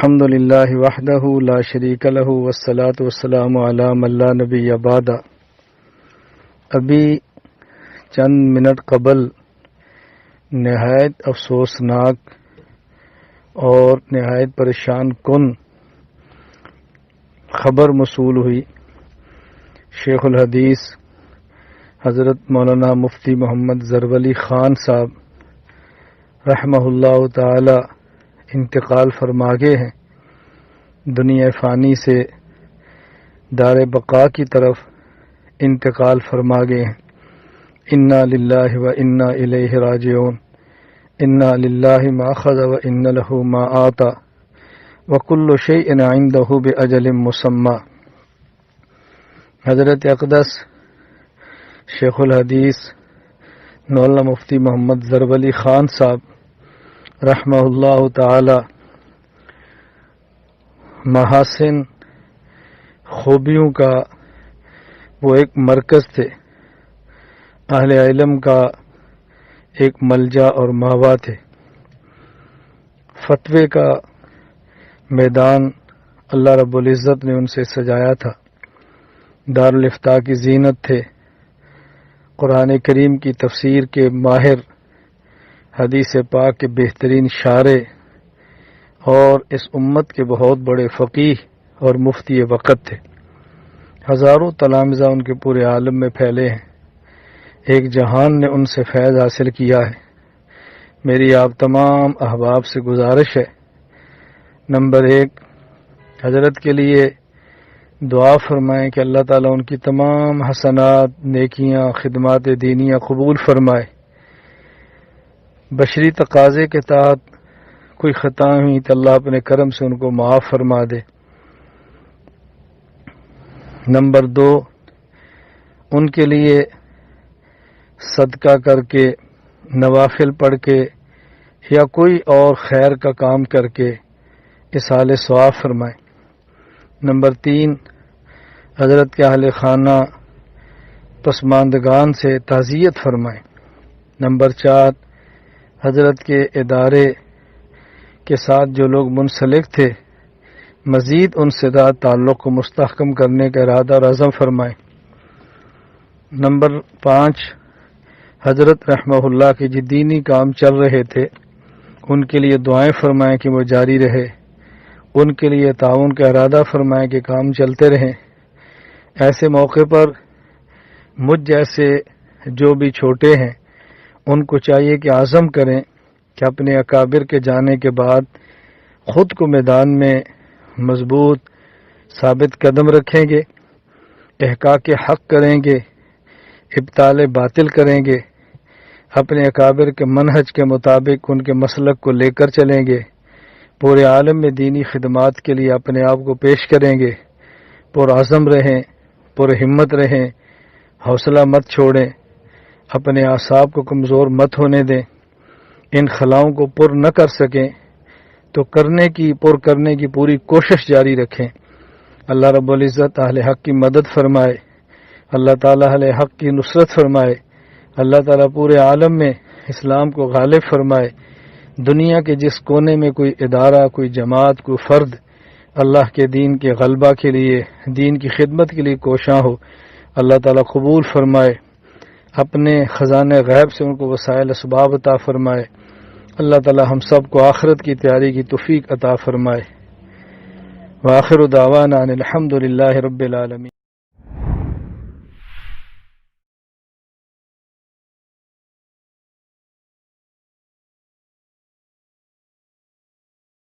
الحمد للہ وحدہ لا شریک لہ والصلاة والسلام علی من لا نبی بعد۔ ابھی چند منٹ قبل نہایت افسوسناک اور نہایت پریشان کن خبر موصول ہوئی۔ شیخ الحدیث حضرت مولانا مفتی محمد زرولی خان صاحب رحمہ اللہ تعالی انتقال فرما گئے ہیں، دنیا فانی سے دار بقا کی طرف انتقال فرما گئے ہیں۔ انا للہ و انا الیہ راجعون، انا للہ ما اخذ و ان لہ ما آتا وکل شیء عندہ باجل مسمی۔ حضرت اقدس شیخ الحدیث مولانا مفتی محمد زرولی خان صاحب رحمہ اللہ تعالی محاسن خوبیوں کا وہ ایک مرکز تھے، اہل علم کا ایک ملجا اور ماوا تھے، فتوے کا میدان اللہ رب العزت نے ان سے سجایا تھا، دارالافتاء کی زینت تھے، قرآن کریم کی تفسیر کے ماہر، حدیث پاک کے بہترین شارح اور اس امت کے بہت بڑے فقیہ اور مفتی وقت تھے۔ ہزاروں تلامذہ ان کے پورے عالم میں پھیلے ہیں، ایک جہان نے ان سے فیض حاصل کیا ہے۔ میری آپ تمام احباب سے گزارش ہے، نمبر 1 حضرت کے لیے دعا فرمائیں کہ اللہ تعالیٰ ان کی تمام حسنات، نیکیاں، خدمات دینیاں قبول فرمائے۔ بشری تقاضے کے تحت کوئی خطا ہوئی تو اللہ اپنے کرم سے ان کو معاف فرما دے۔ نمبر 2 ان کے لیے صدقہ کر کے، نوافل پڑھ کے یا کوئی اور خیر کا کام کر کے اصحال ثواب فرمائیں۔ نمبر 3 حضرت کے اہل خانہ پسماندگان سے تعزیت فرمائیں۔ نمبر 4 حضرت کے ادارے کے ساتھ جو لوگ منسلک تھے مزید ان سے تعلق کو مستحکم کرنے کا ارادہ اور عزم فرمائیں۔ نمبر 5 حضرت رحمہ اللہ کے جو دینی کام چل رہے تھے ان کے لیے دعائیں فرمائیں کہ وہ جاری رہے، ان کے لیے تعاون کا ارادہ فرمائیں کہ کام چلتے رہیں۔ ایسے موقع پر مجھ جیسے جو بھی چھوٹے ہیں ان کو چاہیے کہ عزم کریں کہ اپنے اکابر کے جانے کے بعد خود کو میدان میں مضبوط ثابت قدم رکھیں گے، احقاق حق کریں گے، ابطال باطل کریں گے، اپنے اکابر کے منہج کے مطابق ان کے مسلک کو لے کر چلیں گے، پورے عالم میں دینی خدمات کے لیے اپنے آپ کو پیش کریں گے، پرعزم رہیں، پرہمت رہیں، حوصلہ مت چھوڑیں، اپنے اعصاب کو کمزور مت ہونے دیں۔ ان خلاؤں کو پر نہ کر سکیں تو پر کرنے کی پوری کوشش جاری رکھیں۔ اللہ رب العزت اہل حق کی مدد فرمائے، اللہ تعالیٰ اہل حق کی نصرت فرمائے، اللہ تعالیٰ پورے عالم میں اسلام کو غالب فرمائے۔ دنیا کے جس کونے میں کوئی ادارہ، کوئی جماعت، کوئی فرد اللہ کے دین کے غلبہ کے لیے، دین کی خدمت کے لیے کوشاں ہو، اللہ تعالیٰ قبول فرمائے، اپنے خزانہ غیب سے ان کو وسائل اسباب عطا فرمائے۔ اللہ تعالیٰ ہم سب کو آخرت کی تیاری کی توفیق عطا فرمائے۔ وآخر دعوانا ان الحمد للہ رب العالمین۔